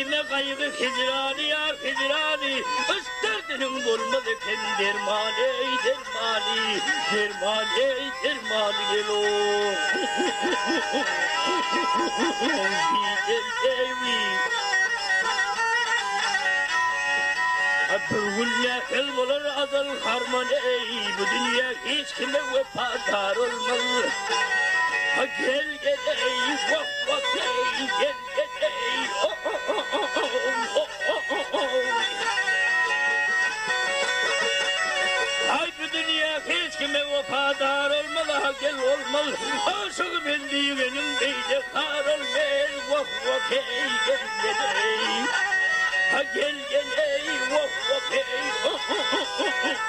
yüreğime kaygı hicrani ya hicrani. Üsterdinin bulmadı ken dermani dermani. Dermani dermani gelo. Abdülgül'e el olur azal harman ey. Bu dünya hiç kime vefadar olmaz. Ha gel gel ey, vah vah ey, gel gel ey, oh oh oh oh oh oh oh. Ay bu dünya hiç kime vefadar olmalı, ha gel olmalı. Aşık bildiği benim beyde kar olmaz, vah vah ey, gel gel ey. Ha gel gel ey, vah vah ey, oh oh oh oh oh.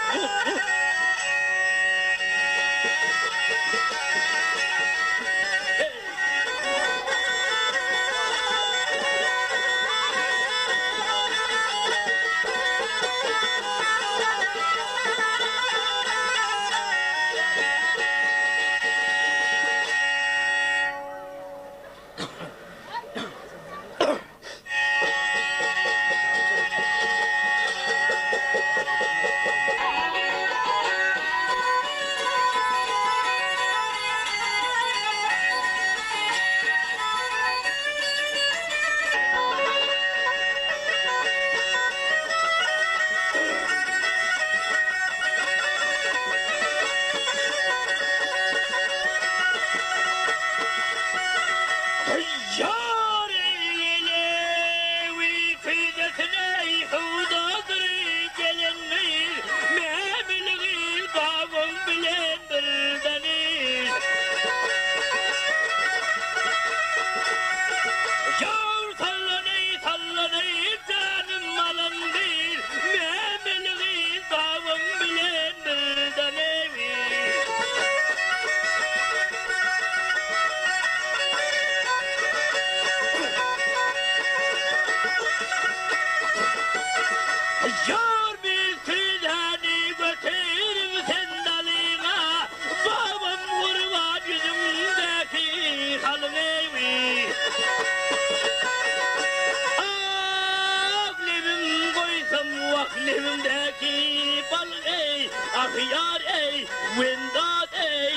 Levimdeki bal ey, ahyar ey, windat ey.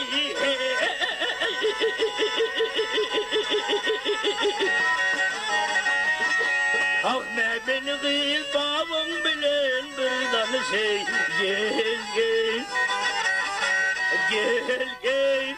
Ah beni gil babam bilen birden şey, gel gel, gel gel.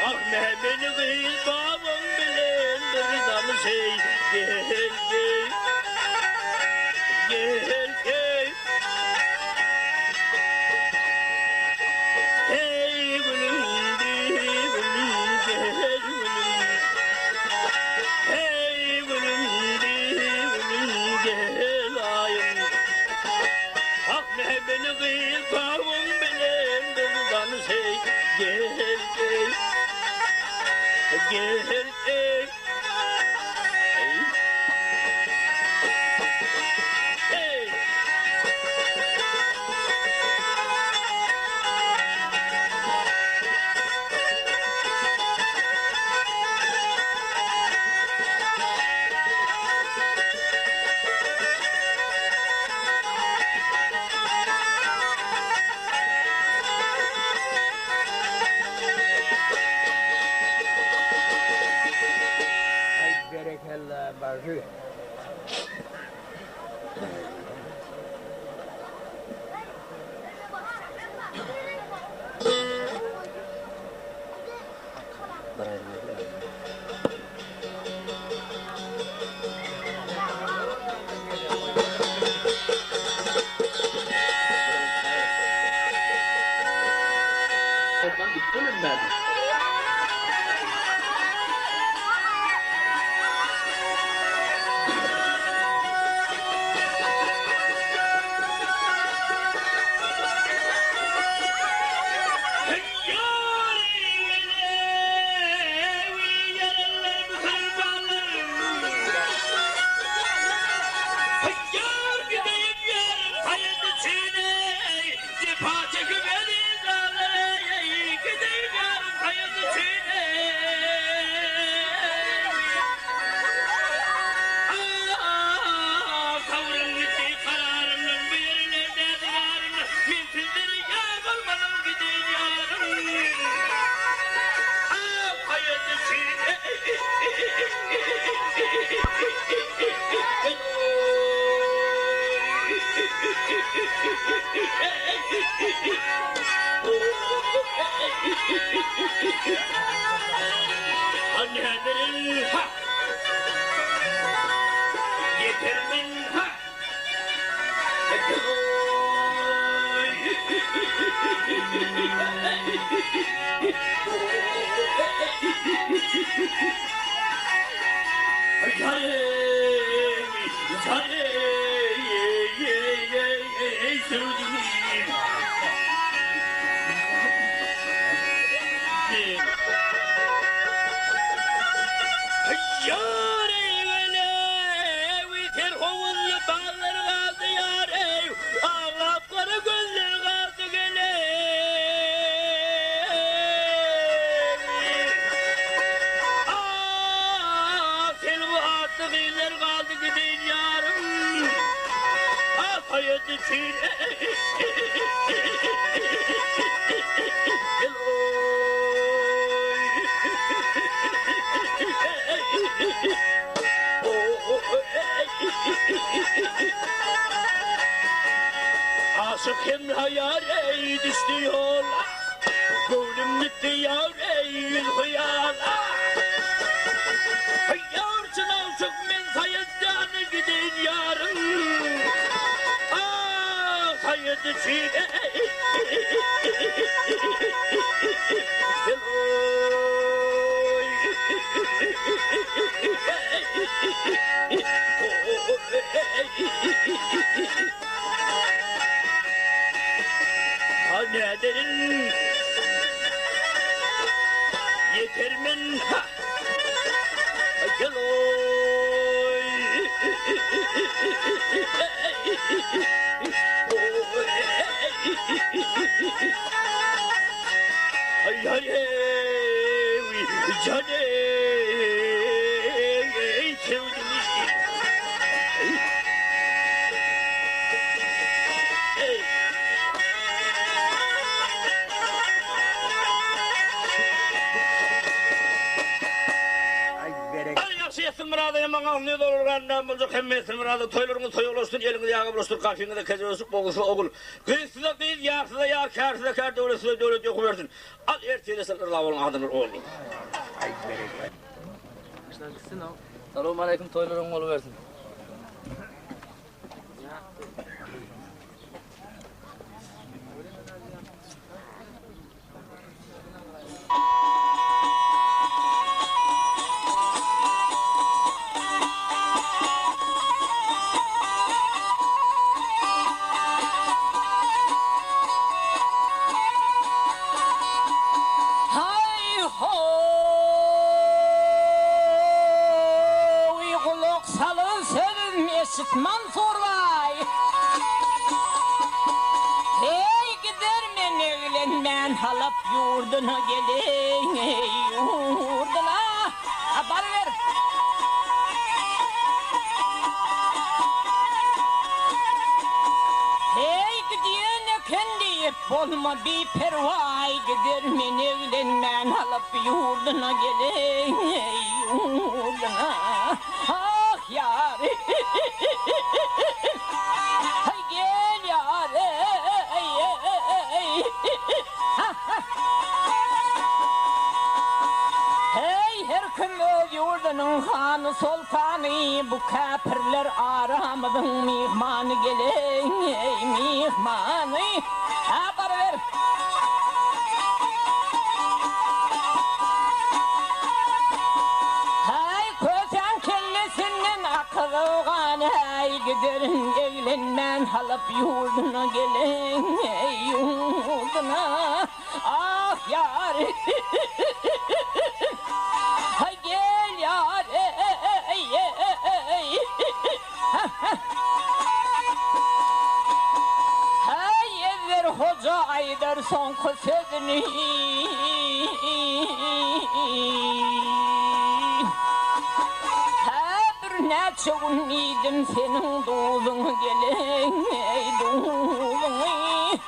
Ah beni gil babam bilen birden şey, gel gel, gel gel. bilmez. Annenin ha, yetermin ha, aşık hem hayal ey düştü yola, gönlüm gitti yar ey hıyala. Yarsın aşık men sayıddanı gidin yarım, ah sayıdı çiğne. Annenin yetermin ha, gel oy. Ay ay ey canım sevdim. Muradı bana ne olur annem olacak hemmesin muradı toylarını toy olursun elini yağı bulursun kafini de keze olsun boğulsun oğul kıyısı da değil yarısı da yar kârsı da kâr devleti de devlet yok versin al erteyle sen Allah'ın adını oğlum. Selamun aleyküm toyların olu versin. Çıkman sorbay. Hey gider men evlenmen halap yurduna gelin yurduna haber ver. Hey gidene kendi olma bir pervay gider men evlenmen halap yurduna gelin yurduna. Ah yar. Hay gel yar. Hey her kim öz yurdunun hanı sultanı bu kafirler aramadın mihmanı gelin ey mihmanı haber ver. giderim evlenmen halıp yurduna gelen yurduna. Ah yar ha gel yar hey evver hoca Aydar son sözünü ne çoğun idim senin doğduğun gelen doğduğun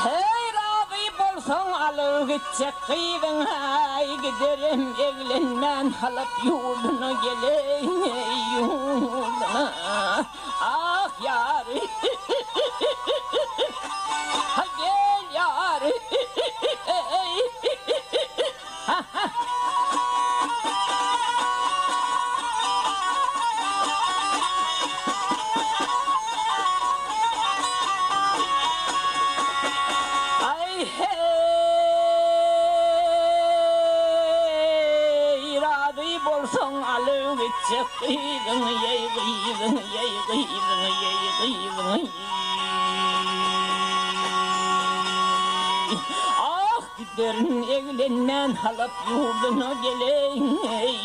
hey razı bolsan alıp gidecek kıydın ay giderim evlenmen halıp yurduna gelen yurduna ah yar ha gel yar ay hey razı bolsan alıp gidecek kıydın yey kıydın yey kıydın yey kıydın giderin evlenmen halıp yurduna gelen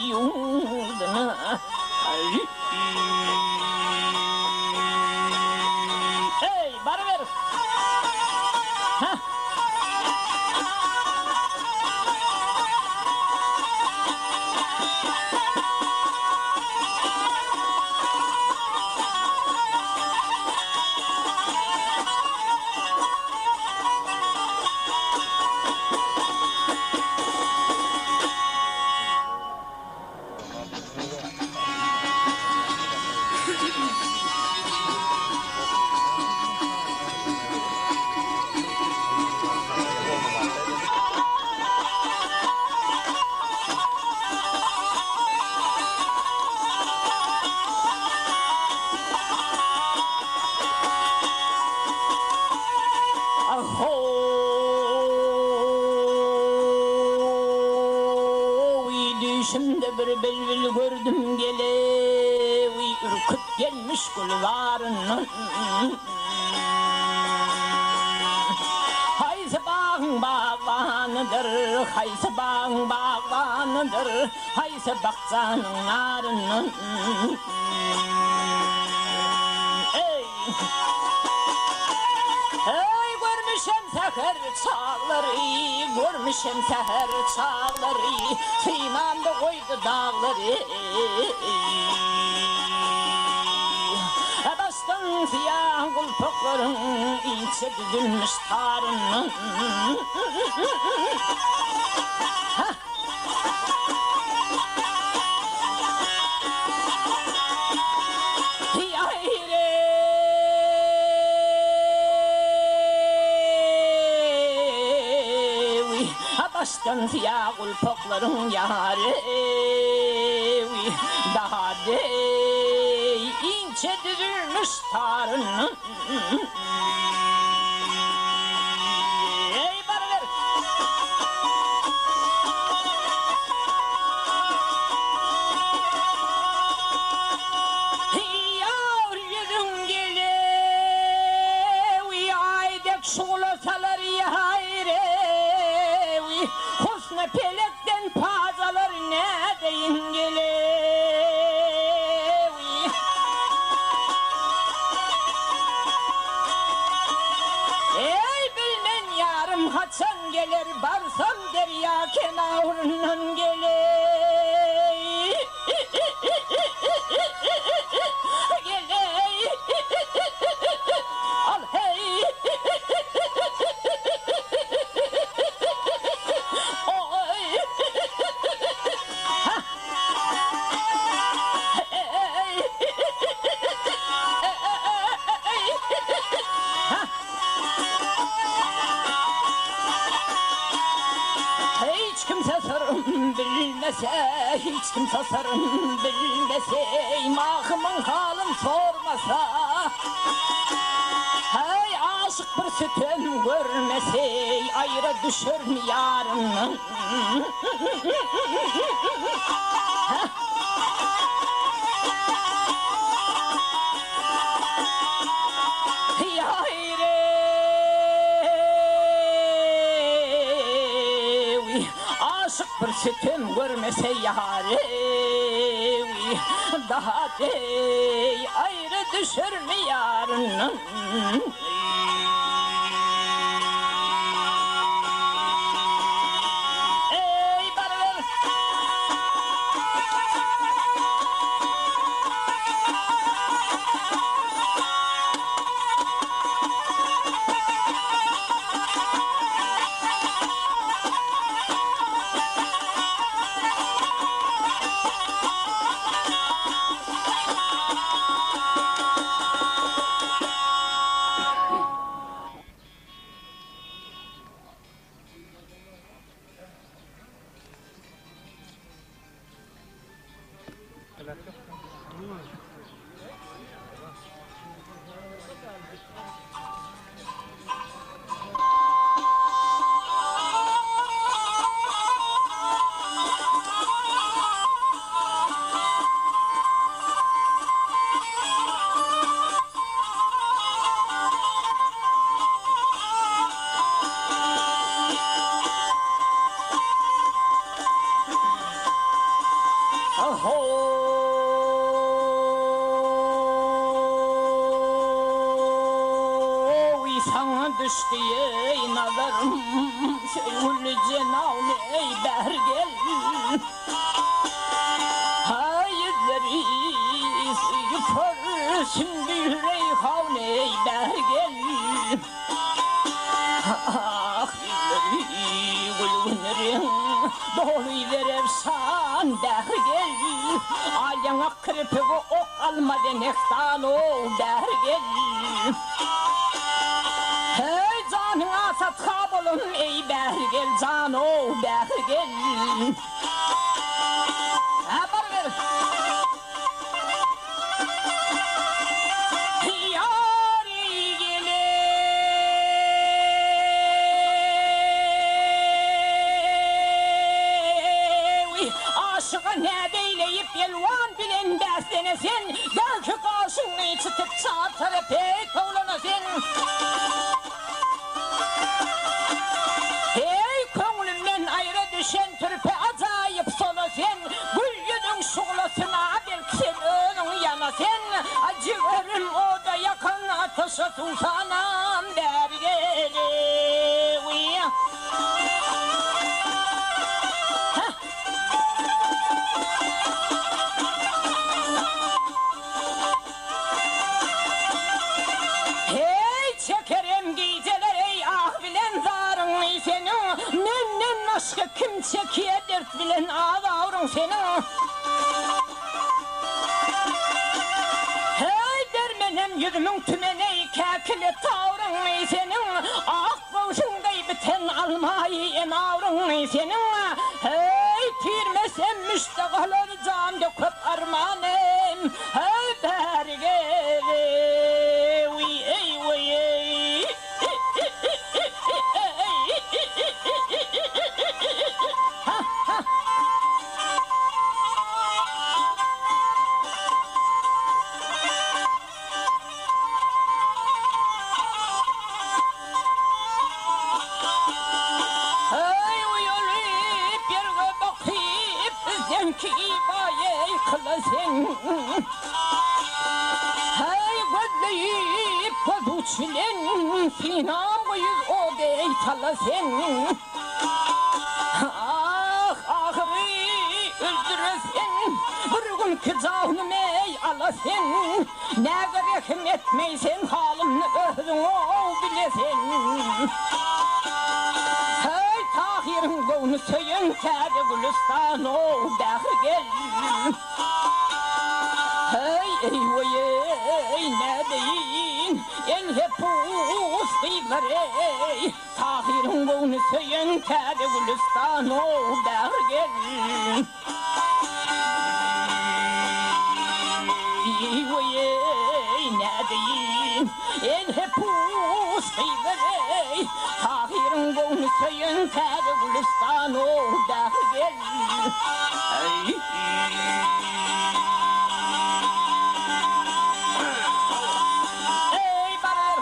yurduna hey bana ver Şimdi bir belbil gördüm gelevi ürküp gelmiş kulvarından hayse bağın bağvanıdır hayse bağın bağvanıdır hayse bakcanın narından ey hey görmüşem seher çağları görmüşem seher çağları Sıyman da koydu dağları Baştan siyah kulpukların içe düzülmüş tarının Baştan siyah kulpukların yarı daha de ince düzülmüş tarının ey bana ver yar yüzün gele aydek şulasalar yayre husna pelekten pazalar ne deyin gelevi ey bilmen yarım haçan gelir barsam derya kenarından geley geley al hey Hiç kimse sırrım bilmese, hiç kimse sırrım bilmese, imahımın halım sormasa. Hey aşık bir sütün görmesey ayrı düşür mü yarın? Aşık bir sütüm görmese yâri daha dey ayrı düşür mü yarın? Ey barber! Düştü ey nazarım Sevgili cenavne ey bergel Hayırları yıpar Şimdi reyhan ey bergel Ah yüzleri gülünlerin Doğruyu efsan bergel Alyana kırpı ok alma denektan o bergel Hey canına satka bulun ey bergel cano bergel Ha barber Yari gele Aşığa ne beyleyip yelvan bilen dersenesin Belki karşını çıtıp çatırı pek oğlanasın Hey köngülümden ayrı düşen türpe acayip solasın Gül yüzün şuğlasına belki sen önün yanasın Acıverim o da yakın ateşe sultanım dergeli Hey çekerim geceler ey ah bilen zarın senin Menden başka kim çekiye dert bilen ağavrum senin Hey dermenem yüzümün tümene kekili tavrın senin Ah boşundayı biten almayı enavrın senin Hey tirmesem müştakal olacağım da köp armanım Hey bergeli Ki baye kılasın Hey gözleyip kozuçlen Sinam boyuz o dey talasın Ah ahırı öldüresin Bir gün ki canım ey alasın Ne gerek etmeysen halımı özün o bilesin Tahir'in gönlü söyün kâde gülistan o bergel Hey eyvay ey ne deyin en hep ustılar ey Tahir'in gönlü söyün kâde gülistan o bergel Eyvay ey ne deyin en hep isteyler Tahir'in boğunu söyün teri Gülistan oğda gel Ey barar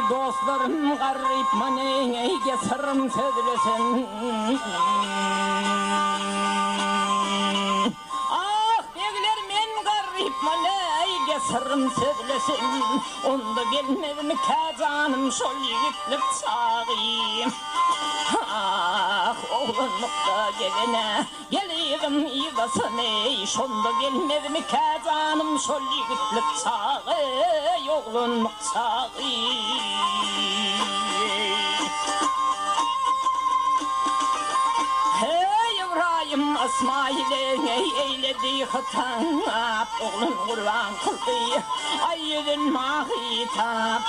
dostlarım garip maneyge sırrım söylesen Ah degler men garip maneyge sırrım söylesen Onda bilmedim kacanım şol yigitlik sağıyım Ah oğlunlukta gelene geliydim iygasını Şonda bilmedim kacanım şol yigitlik sağı Oğlunluk sağı Hey İbrahim İsmail'e eyledi hıtap Oğlun kurban kıldı ayyedin mahitap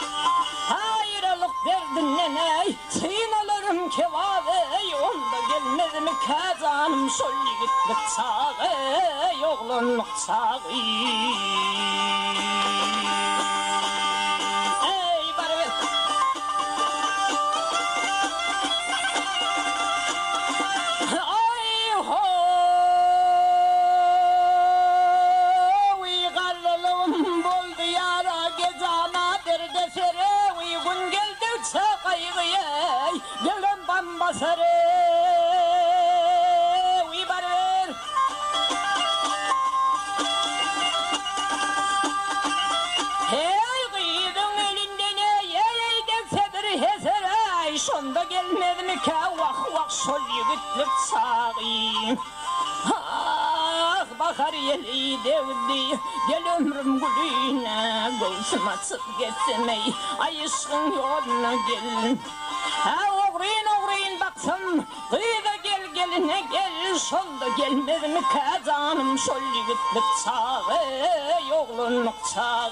Ayrılık derdinle ney Sinalarım kevave Onda gelmedi mi kazanım Şol yigitlik sağı Oğlunluk sağı Ey barvet Ay ho Uygarlılığım boldu yara Gezana derde sere Uygun geldikçe kaygıya Gelen bambasarı Uy barver Hey gıydın elinden Ey deksedir hesere Şonda gelmedi mi ki Vah vah şol yigitlik sağı Ah bakar yeli devdi Gel ömrüm gülüne Göğsüm açıp geçsemey Ay ışkın yoluna gel Ha oğruyun baksın Gıyda gel geline gel Şonda gelmedi mi kazanım Şol yigitlik sağı Oğlunluk sağı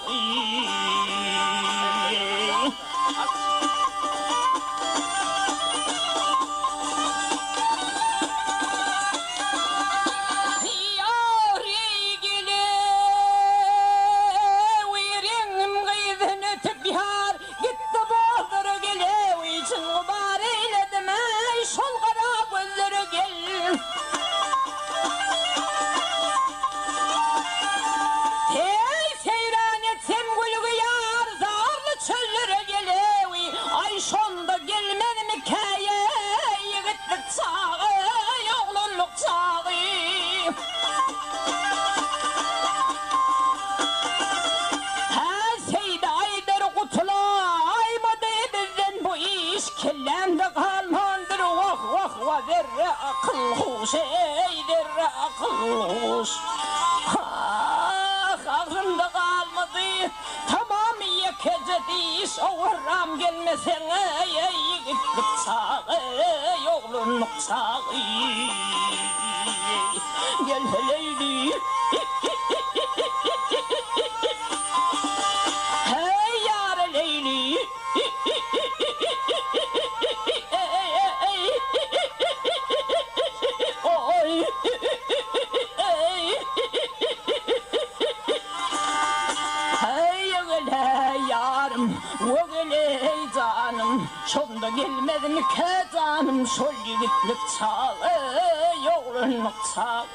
Kellemde kalmandır vah vah vah derre akıl huş ey derre akıl huş Ah ağzımda kalmadı tamam yekecedi soğuram gelmesen ey yigitlik sağı oğlunluk sağı Gel heleyli Hey yar Leyli Oy Hey öyle yarım Öyle canım Aman şonda gelmedi mi kezanım şol yigitlik çağı yoğrunluk çağı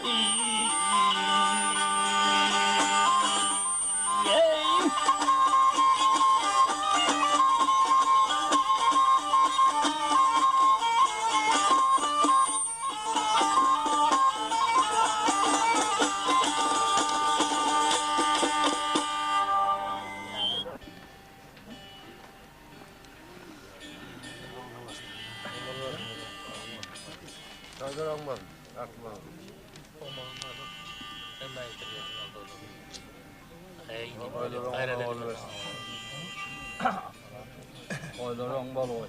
Çaylar almadım. Atmadım. Oyları onbal oy.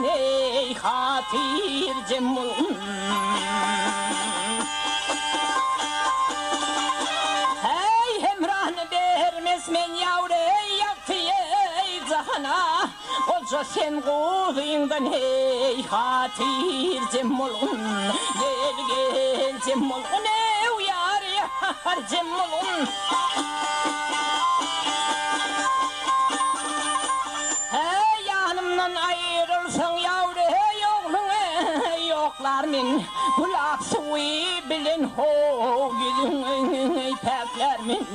ey hatir cemul hey hemrahını vermez men yavre yaktı ey zahana olca sen kuvuyundan ey hatir cemul gel gel cemul ne uyar yar cemul ayrılsan yavru yokluğu yoklar min kulak suyu bilin ho yüzün pekler min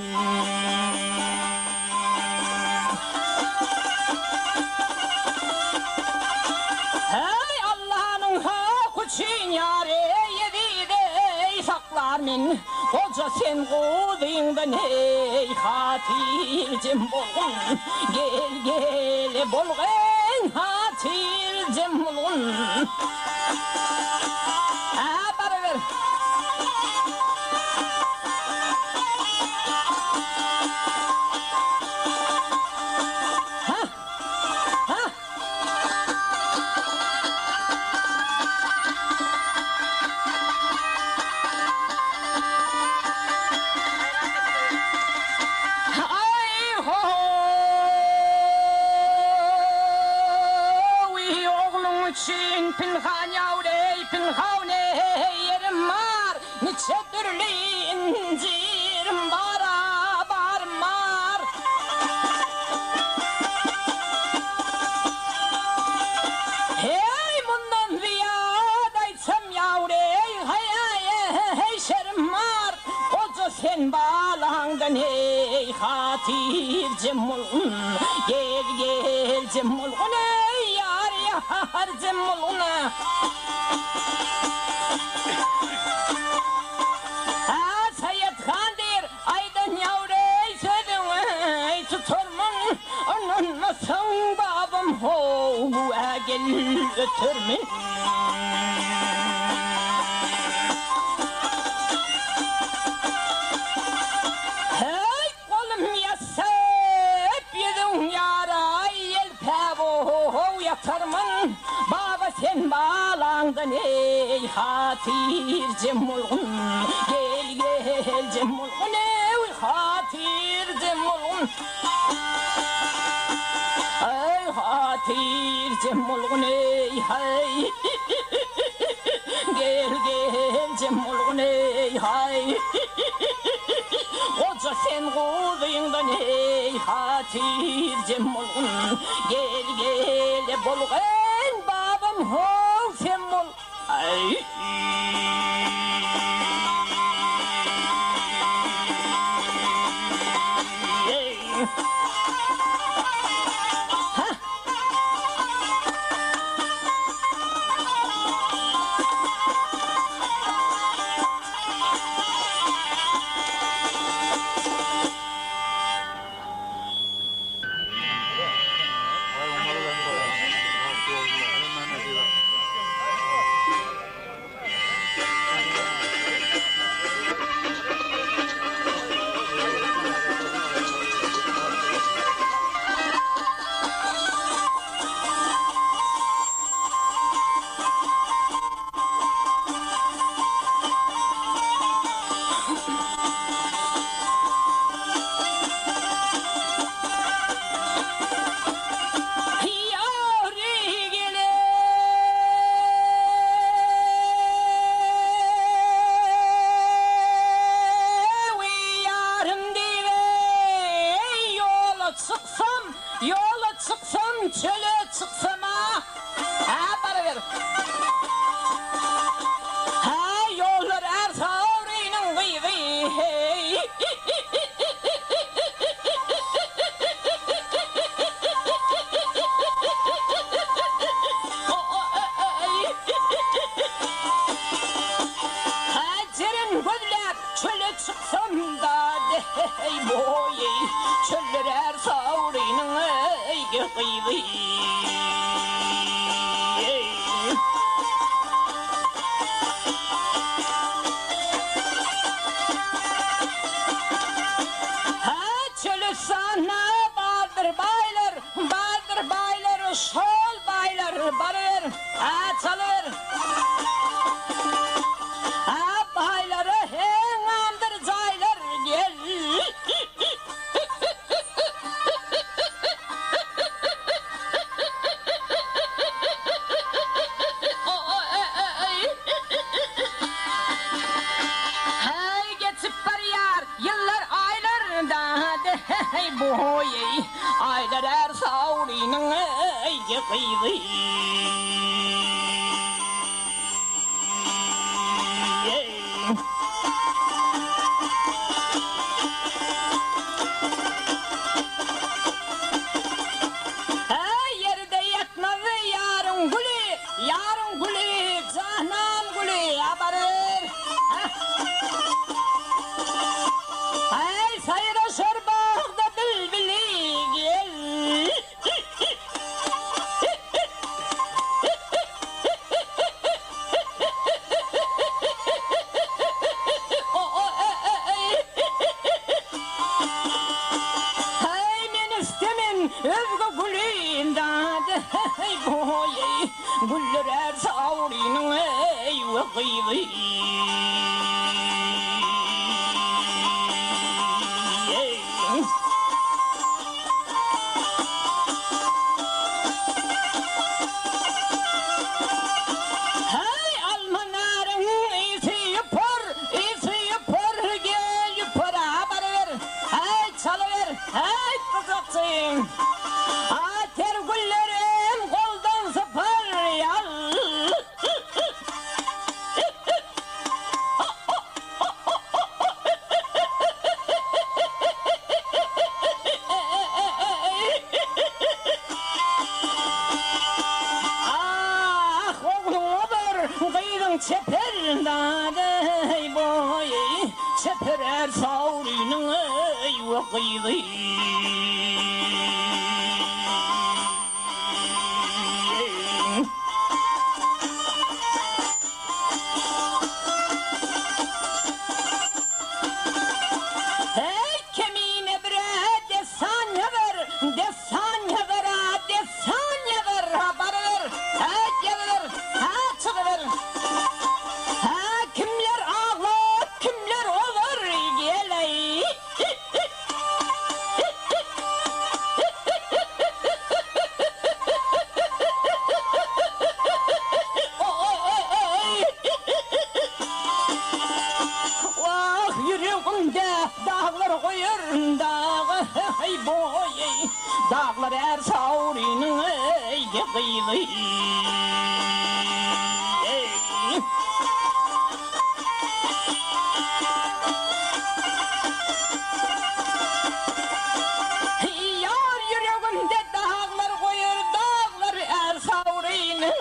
hey Allah'ın hakkı için yare yedi de saklar min koca sen kuduyundan ey hatir cembol gel gel bolgen hatir cemulun beraber pinhan yavre pinhavne yerim var niçe türlü incirim bara barmar hey bundan ziyade etsem yavre hey şerim var koca sen bağlandan hey hatir cemulun gel gel cemulun ey yar yar cemuluna Sayet Kandir aydan yavre sözün tuturmun onun nasıl babam ho gel ötürmün hey kolum yasıp yedin yara yelpevo yatarmın baba sen bağlandın ey hatir cemulun gel gel cemulun ey hatir cemulun ey hatir cemulun ey hay gel gel cemulun ey hay koca sen kuduyundan ey hatir cemulun gel gel bolgen babam ho cemul ay çöle çıksam da dey boy çöller er savrinin ey kıydı. Sana Bahadır baylar, Bahadır baylar, sol baylar, barır, çalır. Bayları hengamdır caylar gel. Hey geçip var yar, yıllar aylarında hey boy aylar er savrinin ey kıydı. Hey yerde yatmadı yarın gülü canım gülü abarır. Hey sayra şerbakta bülbülü gel. Hey men istemin özgü gülünden hey boy güller er savrinin ey vakıydı. Hey almanarın iyisi yapar gel yapar haber. Hey çalıver hey kızatın. Ater güllerim koldan sapar yal. Çeperinde dey boy çeperer savrinin ey vakıydı. Hey kemine bre desan yaver haber hey gelir ha çıkıver. Kimler ağlar, kimler olur geley. Vah yüreğimde dağlar koyur dağı hey boy dağlar er savrinin ey kıydı. Yar yüreğimde dağlar koyur dağlar er savrinin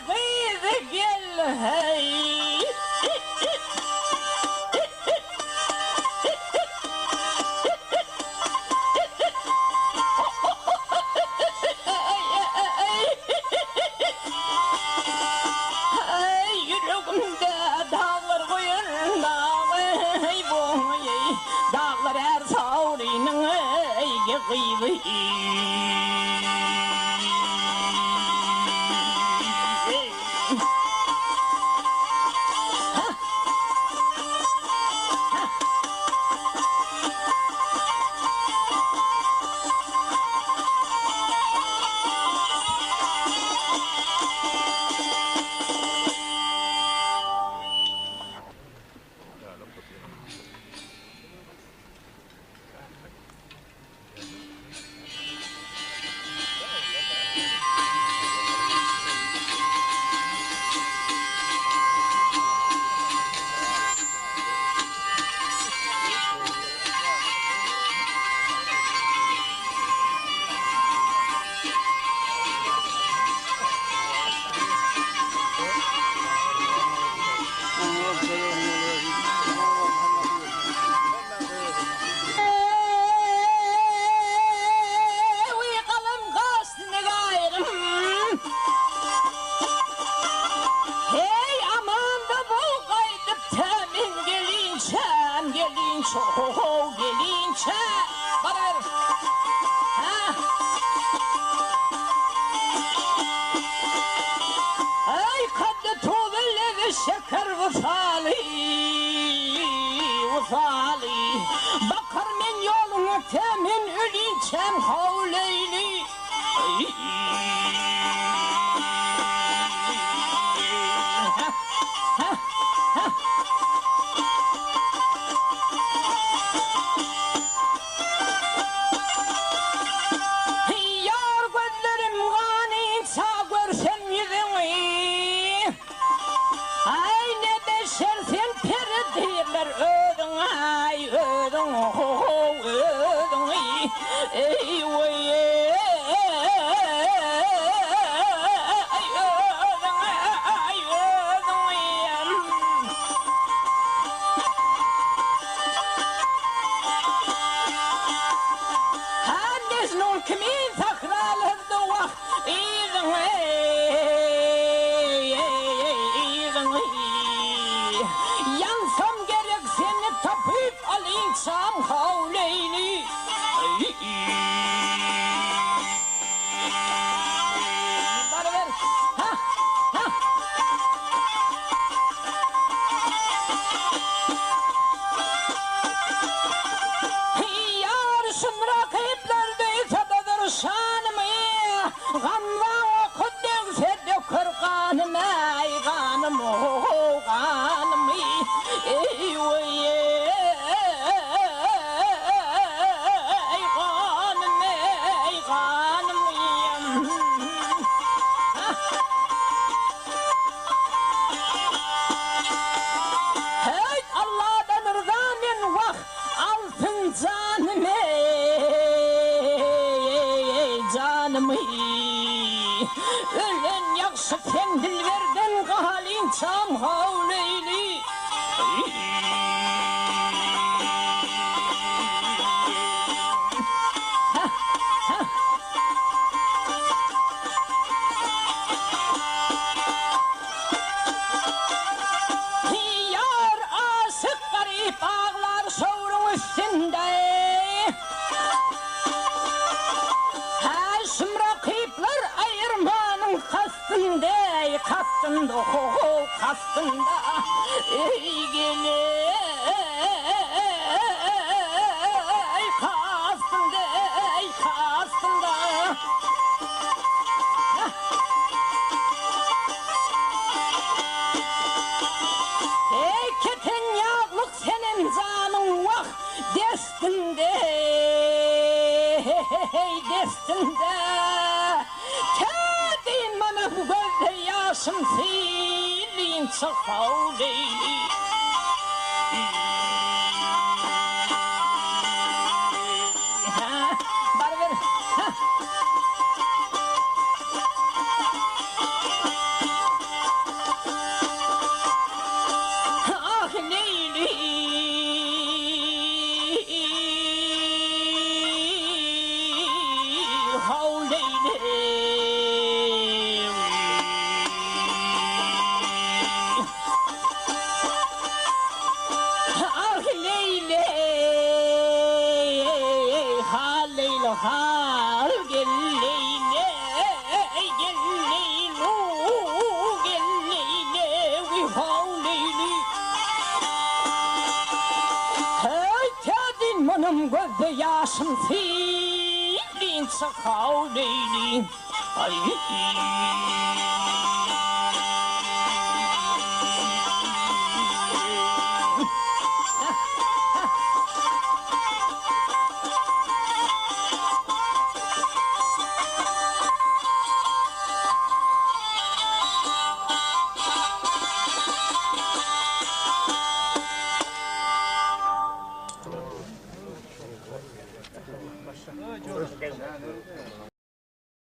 kıydı gel hey. Hey yüreğimde dağlar koyun dağı hey boy dağlar er savrinin ey kıydı. çam havleyli. Yar gözlerim gani sağ görsem yüzünü. Ay ne beşersin peri derler ödün ay ödün ödün ey vay ay ödün ay ödün. Handes nol kimin sakralar doğa idin yansam gerek seni tapıp alınsam havleyli. Bana ver. Ha, ha. Yar şımrak iplerde sadadır şanımı. Gamla okuduk sedükür kanım ey kanım o kanım ey vay ey kanım ey kanım. Hey Allah'tan rızamen vah alsın canım ey canım ey. Ölen yakşı sen dilverden halin çam havleyli. Yar aşık garip ağlar şovrun üstünde. Ha şımrak ipler ayırmanın kastında kastında kastında ey gele kastında kastında. Keten yağlık senin canın vah destinde destinde. Tedin bana bu gözde yaşım silin çok havleyli. Bana ver. Ah Leyli havleyli. Ah Leyli ha Leyli ha gel Leyli gel Leylu gel Leyli havleyli. Hey kadın manım gözde yaşım silin sakal leyli. Ay